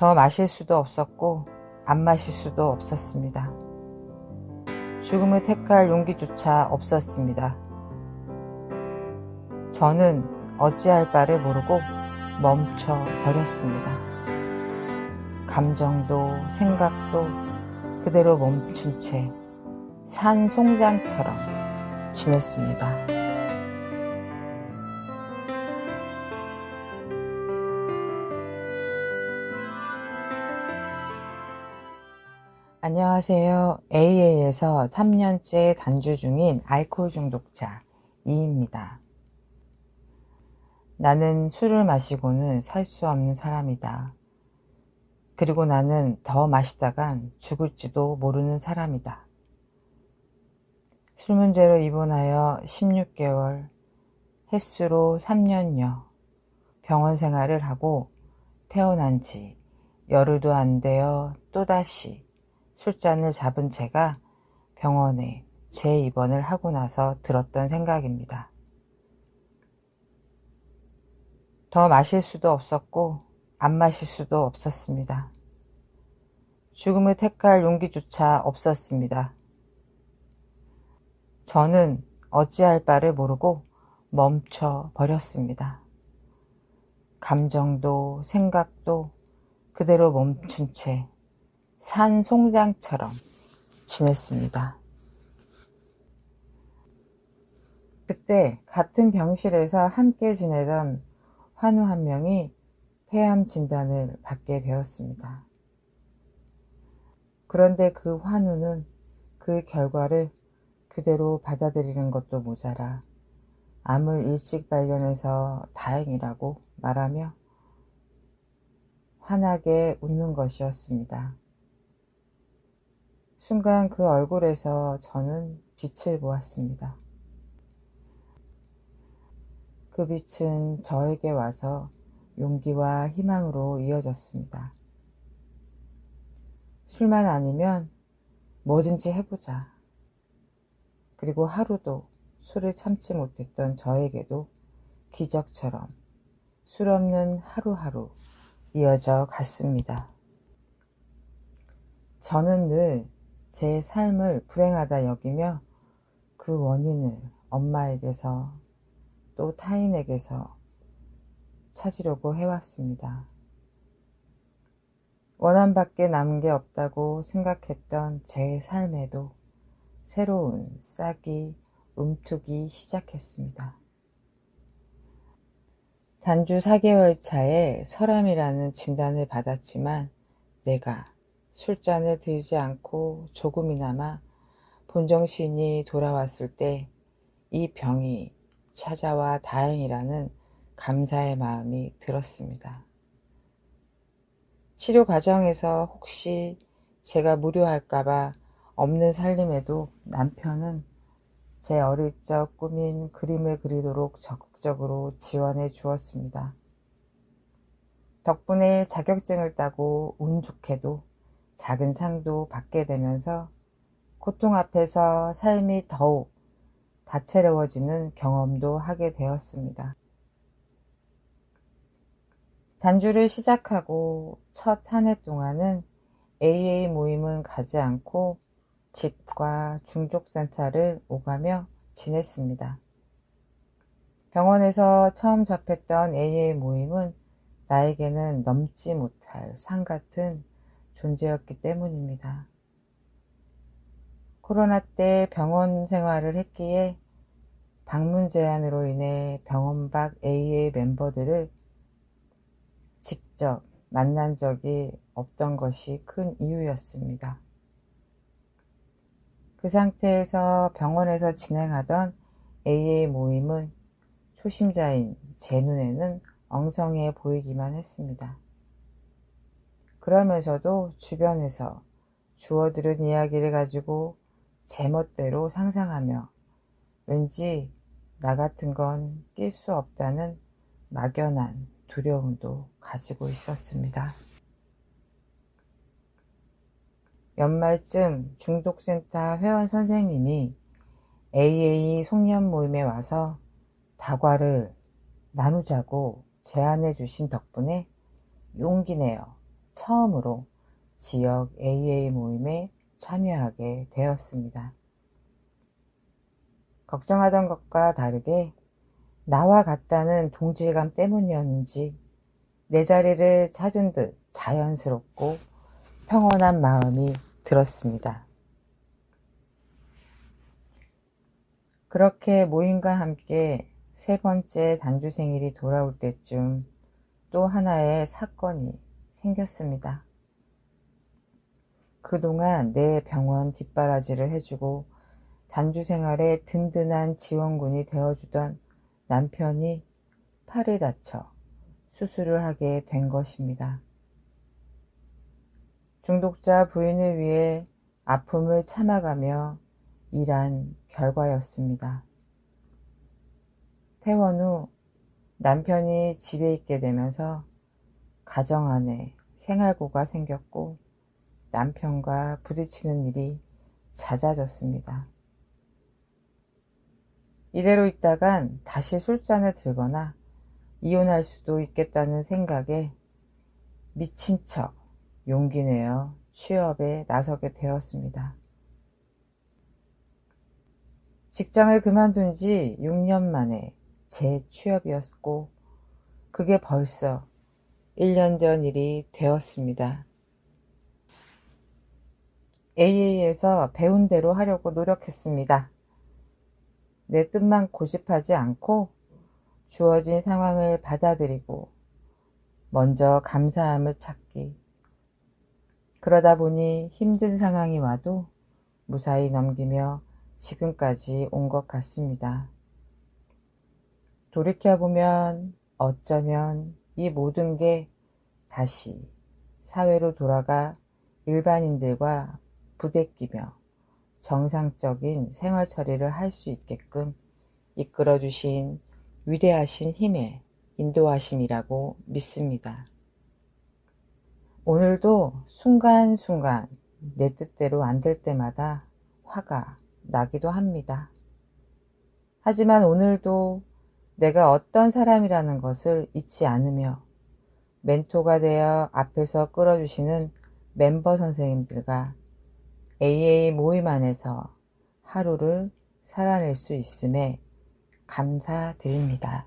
더 마실 수도 없었고 안 마실 수도 없었습니다. 죽음을 택할 용기조차 없었습니다. 저는 어찌할 바를 모르고 멈춰 버렸습니다. 감정도 생각도 그대로 멈춘 채 산송장처럼 지냈습니다. 안녕하세요. AA에서 3년째 단주 중인 알코올 중독자 이입니다. 나는 술을 마시고는 살 수 없는 사람이다. 그리고 나는 더 마시다간 죽을지도 모르는 사람이다. 술 문제로 입원하여 16개월, 횟수로 3년여 병원 생활을 하고 태어난 지 열흘도 안 되어 또다시 술잔을 잡은 채가 병원에 재입원을 하고 나서 들었던 생각입니다. 더 마실 수도 없었고 안 마실 수도 없었습니다. 죽음을 택할 용기조차 없었습니다. 저는 어찌할 바를 모르고 멈춰 버렸습니다. 감정도 생각도 그대로 멈춘 채 산송장처럼 지냈습니다. 그때 같은 병실에서 함께 지내던 환우 한 명이 폐암 진단을 받게 되었습니다. 그런데 그 환우는 그 결과를 그대로 받아들이는 것도 모자라 암을 일찍 발견해서 다행이라고 말하며 환하게 웃는 것이었습니다. 순간 그 얼굴에서 저는 빛을 보았습니다. 그 빛은 저에게 와서 용기와 희망으로 이어졌습니다. 술만 아니면 뭐든지 해보자. 그리고 하루도 술을 참지 못했던 저에게도 기적처럼 술 없는 하루하루 이어져 갔습니다. 저는 늘 제 삶을 불행하다 여기며 그 원인을 엄마에게서 또 타인에게서 찾으려고 해왔습니다. 원한밖에 남은 게 없다고 생각했던 제 삶에도 새로운 싹이 움트기 시작했습니다. 단주 4개월 차에 설암이라는 진단을 받았지만 내가 술잔을 들지 않고 조금이나마 본정신이 돌아왔을 때 이 병이 찾아와 다행이라는 감사의 마음이 들었습니다. 치료 과정에서 혹시 제가 무료할까봐 없는 살림에도 남편은 제 어릴 적 꾸민 그림을 그리도록 적극적으로 지원해 주었습니다. 덕분에 자격증을 따고 운 좋게도 작은 상도 받게 되면서 고통 앞에서 삶이 더욱 다채로워지는 경험도 하게 되었습니다. 단주를 시작하고 첫 한 해 동안은 AA 모임은 가지 않고 집과 중독센터를 오가며 지냈습니다. 병원에서 처음 접했던 AA 모임은 나에게는 넘지 못할 산 같은 존재였기 때문입니다. 코로나 때 병원 생활을 했기에 방문 제한으로 인해 병원 밖 AA 멤버들을 직접 만난 적이 없던 것이 큰 이유였습니다. 그 상태에서 병원에서 진행하던 AA 모임은 초심자인 제 눈에는 엉성해 보이기만 했습니다. 그러면서도 주변에서 주워들은 이야기를 가지고 제멋대로 상상하며 왠지 나 같은 건 낄 수 없다는 막연한 두려움도 가지고 있었습니다. 연말쯤 중독센터 회원 선생님이 AA 송년 모임에 와서 다과를 나누자고 제안해 주신 덕분에 용기 내어 처음으로 지역 AA 모임에 참여하게 되었습니다. 걱정하던 것과 다르게 나와 같다는 동질감 때문이었는지 내 자리를 찾은 듯 자연스럽고 평온한 마음이 들었습니다. 그렇게 모임과 함께 세 번째 단주 생일이 돌아올 때쯤 또 하나의 사건이 생겼습니다. 그동안 내 병원 뒷바라지를 해주고 단주 생활에 든든한 지원군이 되어주던 남편이 팔을 다쳐 수술을 하게 된 것입니다. 중독자 부인을 위해 아픔을 참아가며 일한 결과였습니다. 퇴원 후 남편이 집에 있게 되면서 가정 안에 생활고가 생겼고 남편과 부딪히는 일이 잦아졌습니다. 이대로 있다간 다시 술잔을 들거나 이혼할 수도 있겠다는 생각에 미친 척 용기 내어 취업에 나서게 되었습니다. 직장을 그만둔 지 6년 만에 재취업이었고 그게 벌써 1년 전 일이 되었습니다. AA에서 배운 대로 하려고 노력했습니다. 내 뜻만 고집하지 않고 주어진 상황을 받아들이고 먼저 감사함을 찾기. 그러다 보니 힘든 상황이 와도 무사히 넘기며 지금까지 온 것 같습니다. 돌이켜보면 어쩌면 이 모든 게 다시 사회로 돌아가 일반인들과 부대끼며 정상적인 생활 처리를 할 수 있게끔 이끌어주신 위대하신 힘의 인도하심이라고 믿습니다. 오늘도 순간순간 내 뜻대로 안 될 때마다 화가 나기도 합니다. 하지만 오늘도 내가 어떤 사람이라는 것을 잊지 않으며 멘토가 되어 앞에서 끌어주시는 멤버 선생님들과 AA 모임 안에서 하루를 살아낼 수 있음에 감사드립니다.